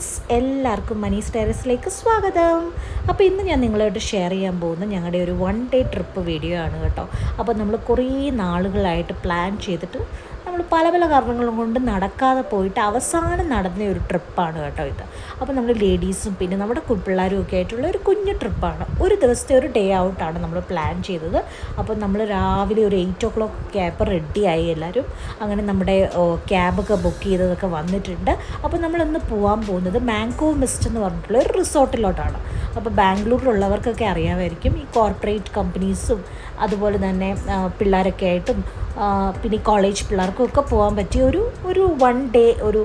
Friends, എല്ലാവർക്കും മനീസ് ടെറസിലേക്ക് സ്വാഗതം. അപ്പോൾ ഇന്ന് ഞാൻ നിങ്ങളോട് ഷെയർ ചെയ്യാൻ പോകുന്ന ഞങ്ങളുടെ ഒരു 1 ഡേ ട്രിപ്പ് വീഡിയോ ആണ് കേട്ടോ. അപ്പോൾ നമ്മൾ കുറേ നാളുകളായിട്ട് പ്ലാൻ ചെയ്തിട്ട് നമ്മൾ പല പല കാരണങ്ങളും കൊണ്ട് നടക്കാതെ പോയിട്ട് അവസാനം നടന്ന ഒരു ട്രിപ്പാണ് കേട്ടോ ഇത്. അപ്പോൾ നമ്മൾ ലേഡീസും പിന്നെ നമ്മുടെ പിള്ളേരും ഒക്കെ ആയിട്ടുള്ള ഒരു കുഞ്ഞു ട്രിപ്പാണ്. ഒരു ദിവസത്തെ ഒരു ഡേ ഔട്ടാണ് നമ്മൾ പ്ലാൻ ചെയ്തത്. അപ്പോൾ നമ്മൾ രാവിലെ ഒരു 8 o'clock ക്യാബ് റെഡിയായി എല്ലാവരും. അങ്ങനെ നമ്മുടെ ക്യാബൊക്കെ ബുക്ക് ചെയ്തതൊക്കെ വന്നിട്ടുണ്ട്. അപ്പോൾ നമ്മളിന്ന് പോകാൻ പോകുന്നത് മാംഗോ മിസ്റ്റ് എന്ന് പറഞ്ഞിട്ടുള്ള ഒരു റിസോർട്ടിലോട്ടാണ്. അപ്പോൾ ബാംഗ്ലൂരിലുള്ളവർക്കൊക്കെ അറിയാമായിരിക്കും. ഈ കോർപ്പറേറ്റ് കമ്പനീസും അതുപോലെ തന്നെ പിള്ളേരൊക്കെ ആയിട്ടും പിന്നെ കോളേജ് പിള്ളേർക്കും ഒക്കെ പോകാൻ പറ്റിയ ഒരു 1 ഡേ ഒരു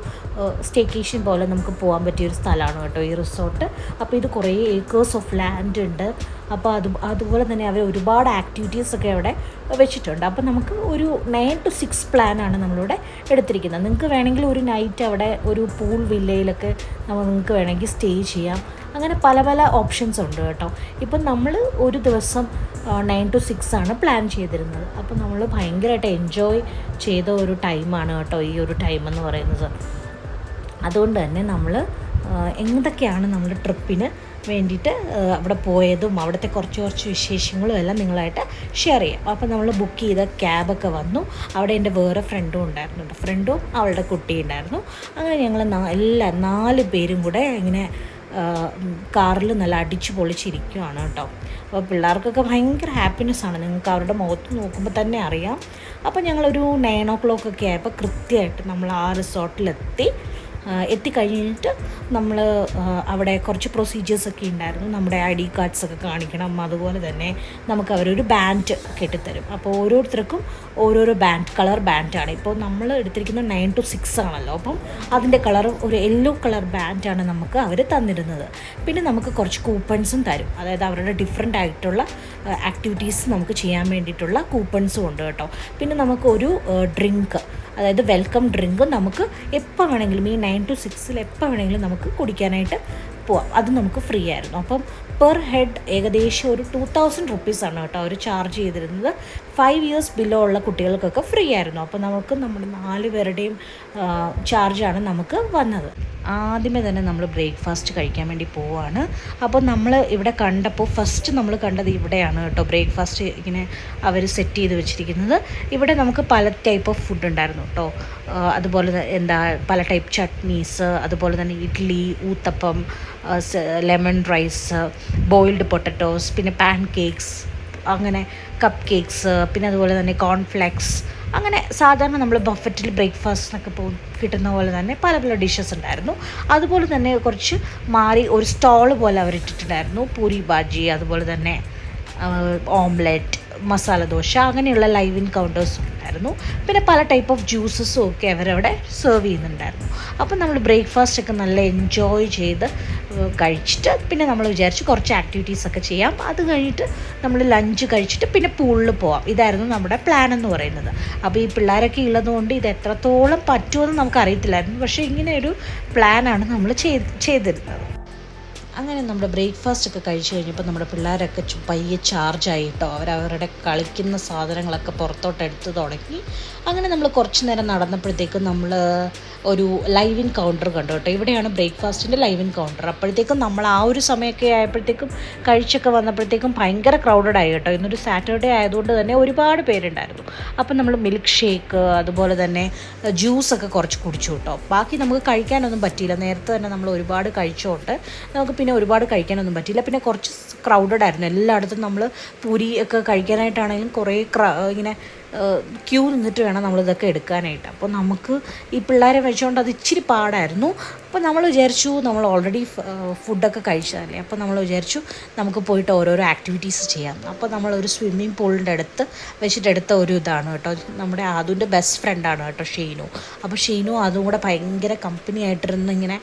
സ്റ്റേക്കേഷൻ പോലെ നമുക്ക് പോകാൻ പറ്റിയൊരു സ്ഥലമാണ് കേട്ടോ ഈ റിസോർട്ട്. അപ്പോൾ ഇത് കുറേ ഏക്കേഴ്സ് ഓഫ് ലാൻഡ് ഉണ്ട്. അപ്പോൾ അതുപോലെ തന്നെ അവർ ഒരുപാട് ആക്ടിവിറ്റീസൊക്കെ അവിടെ വെച്ചിട്ടുണ്ട്. അപ്പോൾ നമുക്ക് ഒരു 9 to 6 പ്ലാനാണ് നമ്മളിവിടെ എടുത്തിരിക്കുന്നത്. നിങ്ങൾക്ക് വേണമെങ്കിൽ ഒരു നൈറ്റ് അവിടെ ഒരു പൂൾ വില്ലയിലൊക്കെ നിങ്ങൾക്ക് വേണമെങ്കിൽ സ്റ്റേ ചെയ്യാം. അങ്ങനെ പല പല ഓപ്ഷൻസ് ഉണ്ട് കേട്ടോ. ഇപ്പം നമ്മൾ ഒരു ദിവസം 9 to 6 ആണ് പ്ലാൻ ചെയ്തിരുന്നത്. അപ്പോൾ നമ്മൾ ഭയങ്കരമായിട്ട് എൻജോയ് ചെയ്ത ഒരു ടൈമാണ് കേട്ടോ ഈ ഒരു ടൈം എന്ന് പറയുന്നത്. അതുകൊണ്ട് തന്നെ നമ്മൾ എന്തൊക്കെയാണ് നമ്മൾ ട്രിപ്പിന് വേണ്ടിയിട്ട് അവിടെ പോയതും അവിടുത്തെ കുറച്ച് വിശേഷങ്ങളും എല്ലാം നിങ്ങളായിട്ട് ഷെയർ ചെയ്യാം. അപ്പോൾ നമ്മൾ ബുക്ക് ചെയ്ത ക്യാബൊക്കെ വന്നു. അവിടെ എൻ്റെ വേറെ ഫ്രണ്ടും ഉണ്ടായിരുന്നു. ഫ്രണ്ടും അവളുടെ കുട്ടി ഉണ്ടായിരുന്നു. അങ്ങനെ ഞങ്ങൾ 4 പേരും കൂടെ ഇങ്ങനെ കാറിൽ നല്ല അടിച്ചു പൊളിച്ചിരിക്കുകയാണ് കേട്ടോ. അപ്പോൾ പിള്ളേർക്കൊക്കെ ഭയങ്കര ഹാപ്പിനെസ്സാണ്. നിങ്ങൾക്ക് അവരുടെ മുഖത്ത് നോക്കുമ്പോൾ തന്നെ അറിയാം. അപ്പോൾ ഞങ്ങളൊരു 9 o'clock ഒക്കെ ആയപ്പോൾ കൃത്യമായിട്ട് നമ്മൾ ആ എത്തിക്കഴിഞ്ഞിട്ട് നമ്മൾ അവിടെ കുറച്ച് പ്രൊസീജിയേഴ്സൊക്കെ ഉണ്ടായിരുന്നു. നമ്മുടെ ID കാർഡ്സൊക്കെ കാണിക്കണം. അതുപോലെ തന്നെ നമുക്ക് അവരൊരു ബാൻഡ് കെട്ടിത്തരും. അപ്പോൾ ഓരോരുത്തർക്കും ഓരോരോ കളർ ബാൻഡാണ്. ഇപ്പോൾ നമ്മൾ എടുത്തിരിക്കുന്ന 9 to 6 ആണല്ലോ. അപ്പം അതിൻ്റെ കളർ ഒരു യെല്ലോ കളർ ബാൻഡാണ് നമുക്ക് അവർ തന്നിരുന്നത്. പിന്നെ നമുക്ക് കുറച്ച് കൂപ്പൺസും തരും. അതായത് അവരുടെ ഡിഫറെൻ്റ് ആയിട്ടുള്ള ആക്ടിവിറ്റീസ് നമുക്ക് ചെയ്യാൻ വേണ്ടിയിട്ടുള്ള കൂപ്പൺസും ഉണ്ട് കേട്ടോ. പിന്നെ നമുക്കൊരു ഡ്രിങ്ക്, അതായത് വെൽക്കം ഡ്രിങ്ക് നമുക്ക് എപ്പോൾ വേണമെങ്കിലും ഈ 9 to 6 എപ്പോൾ വേണമെങ്കിലും നമുക്ക് കുടിക്കാനായിട്ട് പോവാം. അത് നമുക്ക് ഫ്രീ ആയിരുന്നു. അപ്പം പെർ ഹെഡ് ഏകദേശം ഒരു 2000 rupees-ആണ് കേട്ടോ അവർ ചാർജ് ചെയ്തിരുന്നത്. 5 years ബിലോ ഉള്ള കുട്ടികൾക്കൊക്കെ ഫ്രീ ആയിരുന്നു. അപ്പോൾ നമുക്ക് നമ്മുടെ 4 പേരുടെയും ചാർജാണ് നമുക്ക് വന്നത്. ആദ്യമേ തന്നെ നമ്മൾ ബ്രേക്ക്ഫാസ്റ്റ് കഴിക്കാൻ വേണ്ടി പോവുകയാണ്. അപ്പോൾ നമ്മൾ ഇവിടെ കണ്ടപ്പോൾ ഫസ്റ്റ് നമ്മൾ കണ്ടത് ഇവിടെയാണ് കേട്ടോ. ബ്രേക്ക്ഫാസ്റ്റ് ഇങ്ങനെ അവർ സെറ്റ് ചെയ്ത് വെച്ചിരിക്കുന്നത്. ഇവിടെ നമുക്ക് പല ടൈപ്പ് ഓഫ് ഫുഡ് ഉണ്ടായിരുന്നു കേട്ടോ. അതുപോലെ പല ടൈപ്പ് ചട്നീസ്, അതുപോലെ തന്നെ idli, uttapam, lemon rice, boiled potatoes, പിന്നെ പാൻ കേക്ക്സ്, അങ്ങനെ കപ്പ് കേക്ക്സ്, പിന്നെ അതുപോലെ തന്നെ കോൺഫ്ലെക്സ്, അങ്ങനെ സാധാരണ നമ്മൾ ബഫറ്റിൽ ബ്രേക്ക്ഫാസ്റ്റിനൊക്കെ കിട്ടുന്ന പോലെ തന്നെ പല പല ഡിഷസ് ഉണ്ടായിരുന്നു. അതുപോലെ തന്നെ കുറച്ച് മാറി ഒരു സ്റ്റോൾ പോലെ അവരിട്ടിട്ടുണ്ടായിരുന്നു. പൂരി ബാജി, അതുപോലെ തന്നെ ഓംലെറ്റ്, മസാല ദോശ, അങ്ങനെയുള്ള ലൈവ് ഇൻ കൗണ്ടേഴ്സും ഉണ്ടായിരുന്നു. പിന്നെ പല ടൈപ്പ് ഓഫ് ജ്യൂസസും ഒക്കെ അവരവിടെ സെർവ് ചെയ്യുന്നുണ്ടായിരുന്നു. അപ്പം നമ്മൾ ബ്രേക്ക്ഫാസ്റ്റൊക്കെ നല്ല എൻജോയ് ചെയ്ത് കഴിച്ചിട്ട് പിന്നെ നമ്മൾ വിചാരിച്ചു കുറച്ച് ആക്ടിവിറ്റീസൊക്കെ ചെയ്യാം. അത് കഴിഞ്ഞിട്ട് നമ്മൾ ലഞ്ച് കഴിച്ചിട്ട് പിന്നെ പൂളിൽ പോവാം. ഇതായിരുന്നു നമ്മുടെ പ്ലാൻ എന്ന് പറയുന്നത്. അപ്പോൾ ഈ പിള്ളേരൊക്കെ ഉള്ളതുകൊണ്ട് ഇത് എത്രത്തോളം പറ്റുമെന്ന് നമുക്കറിയത്തില്ലായിരുന്നു. പക്ഷേ ഇങ്ങനെ ഒരു പ്ലാനാണ് നമ്മൾ ചെയ്തിരുന്നത്. അങ്ങനെ നമ്മുടെ ബ്രേക്ക്ഫാസ്റ്റൊക്കെ കഴിച്ച് കഴിഞ്ഞപ്പോൾ നമ്മുടെ പിള്ളേരൊക്കെ പയ്യെ ചാർജായി കേട്ടോ. അവരവരുടെ കളിക്കുന്ന സാധനങ്ങളൊക്കെ പുറത്തോട്ട് എടുത്ത് തുടങ്ങി. അങ്ങനെ നമ്മൾ കുറച്ച് നേരം നടന്നപ്പോഴത്തേക്കും നമ്മൾ ഒരു ലൈവ് ഇൻ കൗണ്ടർ കണ്ടു കേട്ടോ. ഇവിടെയാണ് ബ്രേക്ക്ഫാസ്റ്റിൻ്റെ ലൈവ് ഇൻ കൗണ്ടർ. അപ്പോഴത്തേക്കും നമ്മൾ ആ ഒരു സമയമൊക്കെ ആയപ്പോഴത്തേക്കും കഴിച്ചൊക്കെ വന്നപ്പോഴത്തേക്കും ഭയങ്കര ക്രൗഡഡ് ആയി കേട്ടോ. ഇന്നൊരു സാറ്റർഡേ ആയതുകൊണ്ട് തന്നെ ഒരുപാട് പേരുണ്ടായിരുന്നു. അപ്പം നമ്മൾ മിൽക്ക് ഷേക്ക്, അതുപോലെ തന്നെ ജ്യൂസൊക്കെ കുറച്ച് കുടിച്ചു കേട്ടോ. ബാക്കി നമുക്ക് കഴിക്കാനൊന്നും പറ്റിയില്ല. നേരത്തെ തന്നെ നമ്മൾ ഒരുപാട് കഴിച്ചുകൊണ്ട് നമുക്ക് പിന്നെ ഒരുപാട് കഴിക്കാനൊന്നും പറ്റിയില്ല. പിന്നെ കുറച്ച് ക്രൗഡഡ് ആയിരുന്നു എല്ലായിടത്തും. നമ്മൾ പൂരി ഒക്കെ കഴിക്കാനായിട്ടാണെങ്കിലും കുറേ ഇങ്ങനെ ക്യൂ നിന്നിട്ട് വേണം നമ്മളിതൊക്കെ എടുക്കാനായിട്ട്. അപ്പോൾ നമുക്ക് ഈ പിള്ളേരെ വെച്ചുകൊണ്ട് അത് ഇച്ചിരി പാടായിരുന്നു. അപ്പോൾ നമ്മൾ വിചാരിച്ചു നമ്മൾ ഓൾറെഡി ഫുഡൊക്കെ കഴിച്ചതല്ലേ, അപ്പോൾ നമ്മൾ വിചാരിച്ചു നമുക്ക് പോയിട്ട് ഓരോരോ ആക്ടിവിറ്റീസ് ചെയ്യാം. അപ്പോൾ നമ്മളൊരു സ്വിമ്മിങ് പൂളിൻ്റെ വെച്ചിട്ടെടുത്ത ഒരു ഇതാണ് കേട്ടോ. നമ്മുടെ ആദുവിൻ്റെ ബെസ്റ്റ് ഫ്രണ്ടാണ് കേട്ടോ ഷെയ്നു. അപ്പോൾ ഷെയ്നു അതും കൂടെ ഭയങ്കര കമ്പനി ആയിട്ടിരുന്ന് ഇങ്ങനെ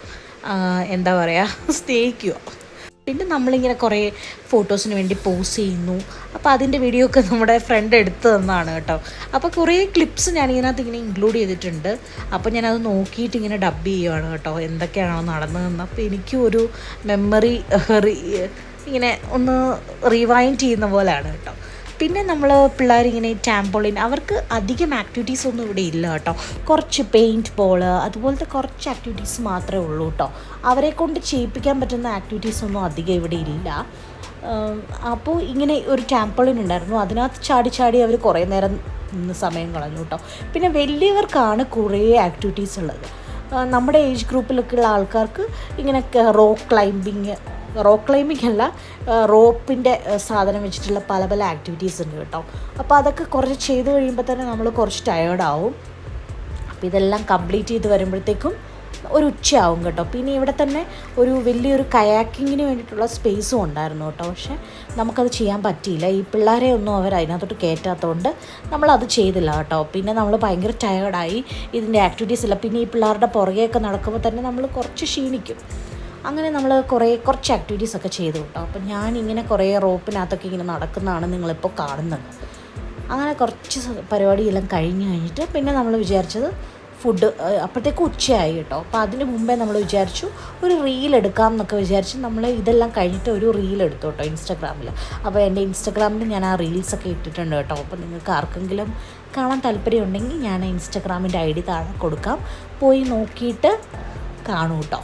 എന്താ പറയുക സ്നേഹിക്കുക. പിന്നെ നമ്മളിങ്ങനെ കുറേ ഫോട്ടോസിന് വേണ്ടി പോസ് ചെയ്യുന്നു. അപ്പോൾ അതിൻ്റെ വീഡിയോ ഒക്കെ നമ്മുടെ ഫ്രണ്ട് എടുത്തു തന്നതാണ് കേട്ടോ. അപ്പോൾ കുറേ ക്ലിപ്സ് ഞാനിതിനകത്ത് ഇങ്ങനെ ഇൻക്ലൂഡ് ചെയ്തിട്ടുണ്ട്. അപ്പോൾ ഞാനത് നോക്കിയിട്ട് ഇങ്ങനെ ഡബ് ചെയ്യുകയാണ് കേട്ടോ എന്തൊക്കെയാണോ നടന്നതെന്ന്. അപ്പോൾ എനിക്കും ഒരു മെമ്മറി ഇങ്ങനെ ഒന്ന് റിവൈൻഡ് ചെയ്യുന്ന പോലെയാണ് കേട്ടോ. പിന്നെ നമ്മൾ പിള്ളേരിങ്ങനെ ടാംപോളിൻ, അവർക്ക് അധികം ആക്ടിവിറ്റീസ് ഒന്നും ഇവിടെ ഇല്ല കേട്ടോ. കുറച്ച് പെയിൻറ്റ് ബോള് അതുപോലത്തെ കുറച്ച് ആക്ടിവിറ്റീസ് മാത്രമേ ഉള്ളൂ കേട്ടോ. അവരെ കൊണ്ട് ചെയ്യിപ്പിക്കാൻ പറ്റുന്ന ആക്ടിവിറ്റീസൊന്നും അധികം ഇവിടെ ഇല്ല. അപ്പോൾ ഇങ്ങനെ ഒരു ടാംപോളിൻ ഉണ്ടായിരുന്നു, അതിനകത്ത് ചാടി ചാടി അവർ കുറേ നേരം സമയം കളഞ്ഞു കേട്ടോ. പിന്നെ വലിയവർക്കാണ് കുറേ ആക്ടിവിറ്റീസ് ഉള്ളത്. നമ്മുടെ ഏജ് ഗ്രൂപ്പിലൊക്കെയുള്ള ആൾക്കാർക്ക് ഇങ്ങനെ റോക്ക് ക്ലൈമ്പിംഗ് അല്ല, റോപ്പിൻ്റെ സാധനം വെച്ചിട്ടുള്ള പല പല ആക്ടിവിറ്റീസ് ഉണ്ട് കേട്ടോ. അപ്പോൾ അതൊക്കെ കുറച്ച് ചെയ്ത് കഴിയുമ്പോൾ തന്നെ നമ്മൾ കുറച്ച് ടയേർഡാവും. അപ്പോൾ ഇതെല്ലാം കംപ്ലീറ്റ് ചെയ്ത് വരുമ്പോഴത്തേക്കും ഒരു ഉച്ചയാവും കേട്ടോ. പിന്നെ ഇവിടെ തന്നെ ഒരു വലിയൊരു കയാക്കിങ്ങിന് വേണ്ടിയിട്ടുള്ള സ്പേസും ഉണ്ടായിരുന്നു കേട്ടോ. പക്ഷേ നമുക്കത് ചെയ്യാൻ പറ്റിയില്ല, ഈ പിള്ളേരെ ഒന്നും അവർ അതിനകത്തോട്ട് കയറ്റാത്തതുകൊണ്ട് നമ്മളത് ചെയ്തില്ല കേട്ടോ. പിന്നെ നമ്മൾ ഭയങ്കര ടയേർഡായി, ഇതിൻ്റെ ആക്ടിവിറ്റീസ് ഇല്ല. പിന്നെ ഈ പിള്ളേരുടെ പുറകെയൊക്കെ നടക്കുമ്പോൾ തന്നെ നമ്മൾ കുറച്ച് ക്ഷീണിക്കും. അങ്ങനെ നമ്മൾ കുറച്ച് ആക്ടിവിറ്റീസൊക്കെ ചെയ്തു കേട്ടോ. അപ്പം ഞാനിങ്ങനെ കുറേ റോപ്പിനകത്തൊക്കെ ഇങ്ങനെ നടക്കുന്നതാണ് നിങ്ങളിപ്പോൾ കാണുന്നത്. അങ്ങനെ കുറച്ച് പരിപാടിയെല്ലാം കഴിഞ്ഞിട്ട് പിന്നെ നമ്മൾ വിചാരിച്ചത് ഫുഡ്, അപ്പോഴത്തേക്കും ഉച്ചയായി കേട്ടോ. അപ്പോൾ അതിന് മുമ്പേ നമ്മൾ വിചാരിച്ചു ഒരു റീൽ എടുക്കാം എന്നൊക്കെ വിചാരിച്ച് നമ്മൾ ഇതെല്ലാം കഴിഞ്ഞിട്ട് ഒരു റീൽ എടുത്തു കേട്ടോ ഇൻസ്റ്റാഗ്രാമിൽ. അപ്പോൾ എൻ്റെ ഇൻസ്റ്റാഗ്രാമിൽ ഞാൻ ആ റീൽസൊക്കെ ഇട്ടിട്ടുണ്ട് കേട്ടോ. അപ്പോൾ നിങ്ങൾക്ക് ആർക്കെങ്കിലും കാണാൻ താല്പര്യമുണ്ടെങ്കിൽ ഞാൻ ഇൻസ്റ്റാഗ്രാമിൻ്റെ ID താഴെ കൊടുക്കാം, പോയി നോക്കിയിട്ട് കാണൂ കേട്ടോ.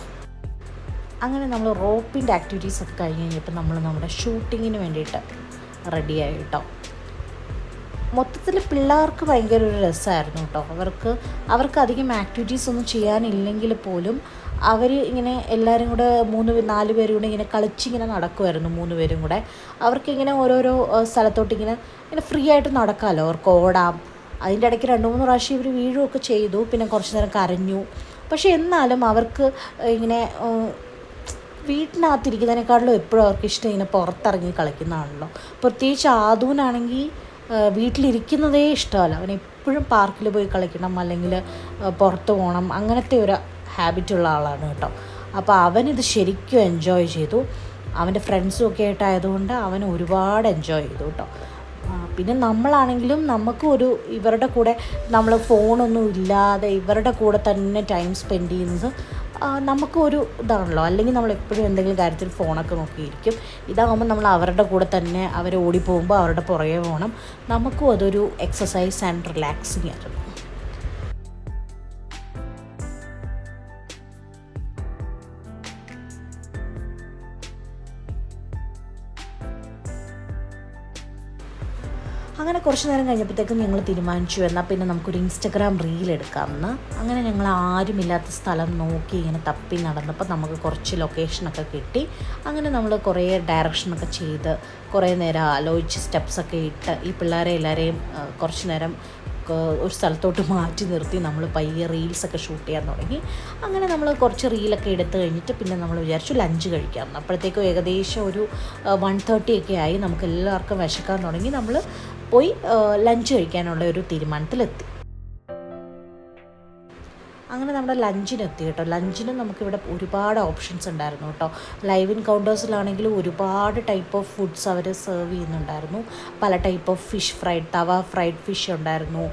അങ്ങനെ നമ്മൾ റോപ്പിൻ്റെ ആക്ടിവിറ്റീസൊക്കെ കഴിഞ്ഞ് കഴിഞ്ഞപ്പോൾ നമ്മൾ നമ്മുടെ ഷൂട്ടിങ്ങിന് വേണ്ടിയിട്ട് റെഡിയായി കേട്ടോ. മൊത്തത്തിൽ പിള്ളേർക്ക് ഭയങ്കര ഒരു രസമായിരുന്നു കേട്ടോ. അവർക്ക് അധികം ആക്ടിവിറ്റീസ് ഒന്നും ചെയ്യാനില്ലെങ്കിൽ പോലും അവർ ഇങ്ങനെ എല്ലാവരും കൂടെ 4 പേരും കൂടെ ഇങ്ങനെ കളിച്ചിങ്ങനെ നടക്കുമായിരുന്നു. 3 പേരും കൂടെ അവർക്കിങ്ങനെ ഓരോരോ സ്ഥലത്തോട്ടിങ്ങനെ ഫ്രീ ആയിട്ട് നടക്കാമല്ലോ, അവർക്ക് ഓടാം. അതിൻ്റെ ഇടയ്ക്ക് 2-3 പ്രാവശ്യം ഇവർ വീഴുകയൊക്കെ ചെയ്തു, പിന്നെ കുറച്ച് നേരം കരഞ്ഞു. പക്ഷേ എന്നാലും അവർക്ക് ഇങ്ങനെ വീട്ടിനകത്തിരിക്കുന്നതിനേക്കാളും എപ്പോഴും അവർക്ക് ഇഷ്ടം ഇങ്ങനെ പുറത്തിറങ്ങി കളിക്കുന്നതാണല്ലോ. പ്രത്യേകിച്ച് ആദൂനാണെങ്കിൽ വീട്ടിലിരിക്കുന്നതേ ഇഷ്ടമല്ല, അവൻ എപ്പോഴും പാർക്കിൽ പോയി കളിക്കണം, അല്ലെങ്കിൽ പുറത്ത് പോകണം, അങ്ങനത്തെ ഒരു ഹാബിറ്റുള്ള ആളാണ് കേട്ടോ. അപ്പോൾ അവനിത് ശരിക്കും എൻജോയ് ചെയ്തു. അവൻ്റെ ഫ്രണ്ട്സും ഒക്കെ ആയിട്ടായതുകൊണ്ട് അവൻ ഒരുപാട് എൻജോയ് ചെയ്തു കേട്ടോ. പിന്നെ നമ്മളാണെങ്കിലും നമുക്കും ഇവരുടെ കൂടെ നമ്മൾ ഫോണൊന്നും ഇല്ലാതെ ഇവരുടെ കൂടെ തന്നെ ടൈം സ്പെൻഡ് ചെയ്യുന്നത് നമുക്കൊരു ഇതാണല്ലോ. അല്ലെങ്കിൽ നമ്മൾ എപ്പോഴും എന്തെങ്കിലും കാര്യത്തിൽ ഫോണൊക്കെ നോക്കിയിരിക്കും. ഇതാകുമ്പോൾ നമ്മൾ അവരുടെ കൂടെ തന്നെ അവർ ഓടിപ്പോകുമ്പോൾ അവരുടെ പുറകെ പോകണം. നമുക്കും അതൊരു എക്സസൈസ് ആൻഡ് റിലാക്സിങ് ആയിരുന്നു. അങ്ങനെ കുറച്ച് നേരം കഴിഞ്ഞപ്പോഴത്തേക്കും ഞങ്ങൾ തീരുമാനിച്ചു എന്നാൽ പിന്നെ നമുക്കൊരു ഇൻസ്റ്റഗ്രാം റീൽ എടുക്കാമെന്ന്. അങ്ങനെ ഞങ്ങൾ ആരുമില്ലാത്ത സ്ഥലം നോക്കി ഇങ്ങനെ തപ്പി നടന്നപ്പോൾ നമുക്ക് കുറച്ച് ലൊക്കേഷനൊക്കെ കിട്ടി. അങ്ങനെ നമ്മൾ കുറേ ഡയറക്ഷനൊക്കെ ചെയ്ത് കുറേ നേരം ആലോചിച്ച് സ്റ്റെപ്സൊക്കെ ഇട്ട് ഈ പിള്ളേരെ എല്ലാവരെയും കുറച്ച് നേരം ഒരു സ്ഥലത്തോട്ട് മാറ്റി നിർത്തി നമ്മൾ പയ്യെ റീൽസൊക്കെ ഷൂട്ട് ചെയ്യാൻ തുടങ്ങി. അങ്ങനെ നമ്മൾ കുറച്ച് റീലൊക്കെ എടുത്ത് കഴിഞ്ഞിട്ട് പിന്നെ നമ്മൾ വിചാരിച്ചു ലഞ്ച് കഴിക്കാമെന്ന്. അപ്പോഴത്തേക്കും ഏകദേശം ഒരു 1:30 ഒക്കെ ആയി. നമുക്ക് എല്ലാവർക്കും വിശക്കാൻ തുടങ്ങി. നമ്മൾ പോയി ലഞ്ച് കഴിക്കാനുള്ള ഒരു തീരുമാനത്തിലെത്തി. അങ്ങനെ നമ്മുടെ ലഞ്ചിനെത്തി കേട്ടോ. ലഞ്ചിന് നമുക്കിവിടെ ഒരുപാട് ഓപ്ഷൻസ് ഉണ്ടായിരുന്നു കേട്ടോ. ലൈവ് ഇൻ കൗണ്ടേഴ്സിലാണെങ്കിലും ഒരുപാട് ടൈപ്പ് ഓഫ് ഫുഡ്സ് അവർ സെർവ് ചെയ്യുന്നുണ്ടായിരുന്നു. പല type of fish tawa fried fish ഉണ്ടായിരുന്നു.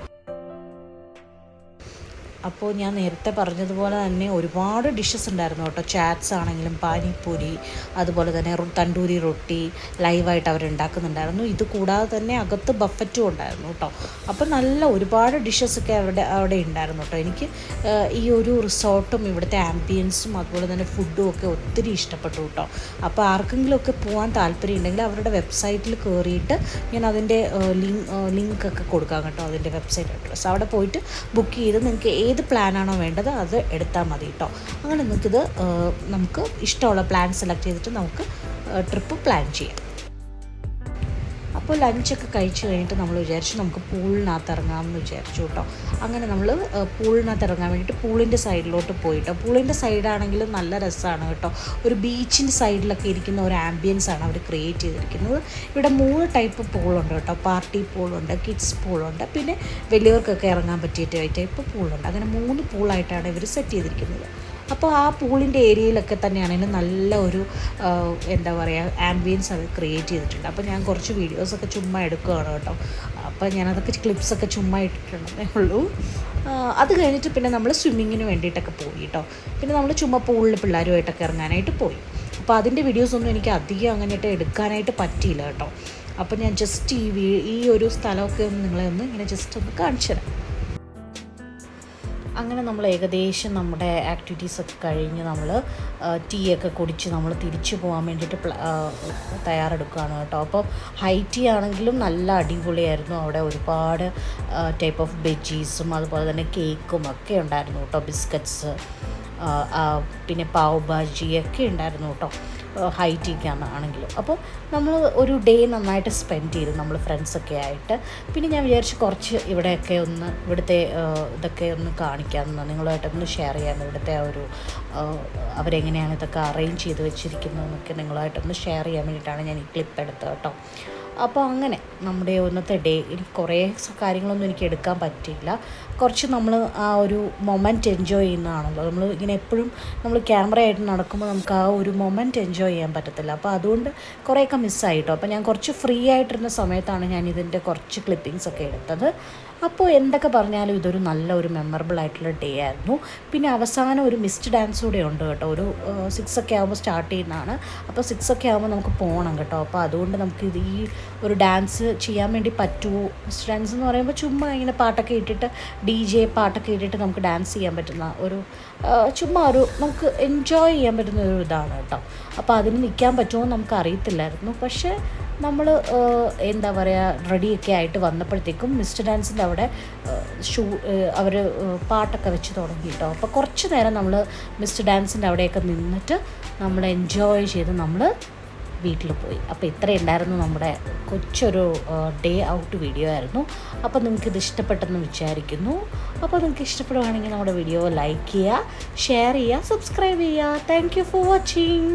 അപ്പോൾ ഞാൻ നേരത്തെ പറഞ്ഞതുപോലെ തന്നെ ഒരുപാട് ഡിഷസ് ഉണ്ടായിരുന്നു കേട്ടോ. ചാറ്റ്സ് ആണെങ്കിലും പാനിപ്പൂരി, അതുപോലെ തന്നെ തണ്ടൂരി റൊട്ടി ലൈവായിട്ട് അവരുണ്ടാക്കുന്നുണ്ടായിരുന്നു. ഇത് കൂടാതെ തന്നെ അകത്ത് ബഫറ്റും ഉണ്ടായിരുന്നു കേട്ടോ. അപ്പോൾ നല്ല ഒരുപാട് ഡിഷസൊക്കെ അവിടെ ഉണ്ടായിരുന്നു കേട്ടോ. എനിക്ക് ഈ ഒരു റിസോർട്ടും ഇവിടുത്തെ ആംബിയൻസും അതുപോലെ തന്നെ ഫുഡും ഒക്കെ ഒത്തിരി ഇഷ്ടപ്പെട്ടു കേട്ടോ. അപ്പോൾ ആർക്കെങ്കിലുമൊക്കെ പോകാൻ താല്പര്യം ഉണ്ടെങ്കിൽ അവരുടെ വെബ്സൈറ്റിൽ കയറിയിട്ട് ഞാൻ അതിൻ്റെ ലിങ്കൊക്കെ കൊടുക്കാം കേട്ടോ. അതിൻ്റെ വെബ്സൈറ്റ് അഡ്രസ്സ് അവിടെ പോയിട്ട് ബുക്ക് ചെയ്ത് നിങ്ങൾക്ക് ഏത് പ്ലാനാണോ വേണ്ടത് അത് എടുത്താൽ മതി കേട്ടോ. അങ്ങനെ നമുക്ക് ഇഷ്ടമുള്ള പ്ലാൻ സെലക്ട് ചെയ്തിട്ട് നമുക്ക് ട്രിപ്പ് പ്ലാൻ ചെയ്യാം. അപ്പോൾ ലഞ്ചൊക്കെ കഴിച്ച് കഴിഞ്ഞിട്ട് നമ്മൾ വിചാരിച്ചു നമുക്ക് പൂളിനകത്ത് ഇറങ്ങാമെന്ന് വിചാരിച്ചു കേട്ടോ. അങ്ങനെ നമ്മൾ പൂളിനകത്ത് ഇറങ്ങാൻ വേണ്ടിയിട്ട് പൂളിൻ്റെ സൈഡിലോട്ട് പോയിട്ടോ. പൂളിൻ്റെ സൈഡാണെങ്കിലും നല്ല രസമാണ് കേട്ടോ. ഒരു ബീച്ചിൻ്റെ സൈഡിലൊക്കെ ഇരിക്കുന്ന ഒരു ആംബിയൻസ് ആണ് അവർ ക്രിയേറ്റ് ചെയ്തിരിക്കുന്നത്. ഇവിടെ 3 ടൈപ്പ് പൂളുണ്ട് കേട്ടോ. പാർട്ടി പൂളുണ്ട്, കിഡ്സ് പൂളുണ്ട്, പിന്നെ വലിയവർക്കൊക്കെ ഇറങ്ങാൻ പറ്റിയ ടൈപ്പ് പൂളുണ്ട്. അങ്ങനെ 3 പൂളായിട്ടാണ് ഇവർ സെറ്റ് ചെയ്തിരിക്കുന്നത്. അപ്പോൾ ആ പൂളിൻ്റെ ഏരിയയിലൊക്കെ തന്നെയാണെങ്കിലും നല്ല ഒരു എന്താ പറയുക ആംബിയൻസ് അത് ക്രിയേറ്റ് ചെയ്തിട്ടുണ്ട്. അപ്പോൾ ഞാൻ കുറച്ച് വീഡിയോസൊക്കെ ചുമ്മാ എടുക്കുകയാണ് കേട്ടോ. അപ്പോൾ ഞാനതൊക്കെ ക്ലിപ്സൊക്കെ ചുമ്മാ ഇട്ടിട്ടുണ്ടെന്നേ ഉള്ളൂ. അത് കഴിഞ്ഞിട്ട് പിന്നെ നമ്മൾ സ്വിമ്മിങ്ങിന് വേണ്ടിയിട്ടൊക്കെ പോയി കേട്ടോ. പിന്നെ നമ്മൾ ചുമ്മാ പൂളിൽ പിള്ളേരുമായിട്ടൊക്കെ ഇറങ്ങാനായിട്ട് പോയി. അപ്പോൾ അതിൻ്റെ വീഡിയോസൊന്നും എനിക്ക് അധികം അങ്ങനെയായിട്ട് എടുക്കാനായിട്ട് പറ്റിയില്ല കേട്ടോ. അപ്പോൾ ഞാൻ ജസ്റ്റ് ഈ ഒരു സ്ഥലമൊക്കെ ഒന്ന് നിങ്ങളെ ഒന്ന് ഇങ്ങനെ ജസ്റ്റ് ഒന്ന് കാണിച്ചു തരാം. അങ്ങനെ നമ്മൾ ഏകദേശം നമ്മുടെ ആക്ടിവിറ്റീസൊക്കെ കഴിഞ്ഞ് നമ്മൾ ടീ ഒക്കെ കുടിച്ച് നമ്മൾ തിരിച്ചു പോകാൻ വേണ്ടിയിട്ട് തയ്യാറെടുക്കുകയാണ് കേട്ടോ. അപ്പോൾ ഹൈ ടീ ആണെങ്കിലും നല്ല അടിപൊളിയായിരുന്നു. അവിടെ ഒരുപാട് ടൈപ്പ് ഓഫ് ബെജീസും അതുപോലെ തന്നെ കേക്കും ഒക്കെ ഉണ്ടായിരുന്നു കേട്ടോ. ബിസ്ക്കറ്റ്സ്, പിന്നെ പാവ് ഭാജിയൊക്കെ ഉണ്ടായിരുന്നു കേട്ടോ ഹൈ ടീക്കാണെങ്കിലും. അപ്പോൾ നമ്മൾ ഒരു ഡേ നന്നായിട്ട് സ്പെൻഡ് ചെയ്തു നമ്മൾ ഫ്രണ്ട്സൊക്കെ ആയിട്ട്. പിന്നെ ഞാൻ വിചാരിച്ചു കുറച്ച് ഇവിടെയൊക്കെ ഒന്ന് ഇവിടുത്തെ ഇതൊക്കെ ഒന്ന് കാണിക്കാമെന്ന്, നിങ്ങളുമായിട്ടൊന്ന് ഷെയർ ചെയ്യാമെന്ന്. ഇവിടുത്തെ ആ ഒരു അവരെങ്ങനെയാണ് ഇതൊക്കെ അറേഞ്ച് ചെയ്ത് വെച്ചിരിക്കുന്നതെന്നൊക്കെ നിങ്ങളുമായിട്ടൊന്ന് ഷെയർ ചെയ്യാൻ വേണ്ടിയിട്ടാണ് ഞാൻ ഈ ക്ലിപ്പ് എടുത്തത് കേട്ടോ. അപ്പോൾ അങ്ങനെ നമ്മുടെ ഇന്നത്തെ ഡേ, എനിക്ക് കുറേ കാര്യങ്ങളൊന്നും എനിക്ക് എടുക്കാൻ പറ്റിയില്ല. കുറച്ച് നമ്മൾ ആ ഒരു മൊമെൻറ്റ് എൻജോയ് ചെയ്യുന്നതാണല്ലോ. നമ്മൾ ഇങ്ങനെ എപ്പോഴും നമ്മൾ ക്യാമറ ആയിട്ട് നടക്കുമ്പോൾ നമുക്ക് ആ ഒരു മൊമെൻറ്റ് എൻജോയ് ചെയ്യാൻ പറ്റത്തില്ല. അപ്പോൾ അതുകൊണ്ട് കുറേയൊക്കെ മിസ്സായിട്ടോ. അപ്പോൾ ഞാൻ കുറച്ച് ഫ്രീ ആയിട്ടിരുന്ന സമയത്താണ് ഞാൻ ഇതിൻ്റെ കുറച്ച് ക്ലിപ്പിങ്സൊക്കെ എടുത്തത്. അപ്പോൾ എന്തൊക്കെ പറഞ്ഞാലും ഇതൊരു നല്ലൊരു മെമ്മറബിൾ ആയിട്ടുള്ള ഡേ ആയിരുന്നു. പിന്നെ അവസാനം ഒരു മിസ്റ്റ് ഡാൻസ് കൂടെ ഉണ്ട് കേട്ടോ. ഒരു 6 ഒക്കെ ആകുമ്പോൾ സ്റ്റാർട്ട് ചെയ്യുന്നതാണ്. അപ്പോൾ 6 ഒക്കെ ആകുമ്പോൾ നമുക്ക് പോകണം കേട്ടോ. അപ്പോൾ അതുകൊണ്ട് നമുക്ക് ഈ ഒരു ഡാൻസ് ചെയ്യാൻ വേണ്ടി പറ്റുമോ? മിസ്റ്റ് ഡാൻസ് എന്ന് പറയുമ്പോൾ ചുമ്മാ ഇങ്ങനെ പാട്ടൊക്കെ ഇട്ടിട്ട് DJ പാട്ടൊക്കെ ഇട്ടിട്ട് നമുക്ക് ഡാൻസ് ചെയ്യാൻ പറ്റുന്ന ഒരു ചുമ്മാ ഒരു നമുക്ക് എൻജോയ് ചെയ്യാൻ പറ്റുന്ന ഒരു ഇതാണ് കേട്ടോ. അപ്പോൾ അതിന് നിൽക്കാൻ പറ്റുമോ എന്ന് നമുക്ക് അറിയത്തില്ലായിരുന്നു. പക്ഷേ നമ്മൾ എന്താ പറയുക റെഡിയൊക്കെ ആയിട്ട് വന്നപ്പോഴത്തേക്കും മിസ്റ്റർ ഡാൻസിൻ്റെ അവിടെ അവർ പാട്ടൊക്കെ വെച്ച് തുടങ്ങി കേട്ടോ. അപ്പോൾ കുറച്ച് നേരം നമ്മൾ മിസ്റ്റർ ഡാൻസിൻ്റെ അവിടെയൊക്കെ നിന്നിട്ട് നമ്മൾ എൻജോയ് ചെയ്ത് നമ്മൾ വീട്ടിൽ പോയി. അപ്പോൾ ഇത്രയും ഉണ്ടായിരുന്നു നമ്മുടെ കൊച്ചൊരു ഡേ ഔട്ട് വീഡിയോ ആയിരുന്നു. അപ്പോൾ നിങ്ങൾക്കിത് ഇഷ്ടപ്പെട്ടെന്ന് വിചാരിക്കുന്നു. അപ്പോൾ നിങ്ങൾക്ക് ഇഷ്ടപ്പെടുകയാണെങ്കിൽ നമ്മുടെ വീഡിയോ ലൈക്ക് ചെയ്യുക, ഷെയർ ചെയ്യുക, സബ്സ്ക്രൈബ് ചെയ്യുക. Thank you for watching.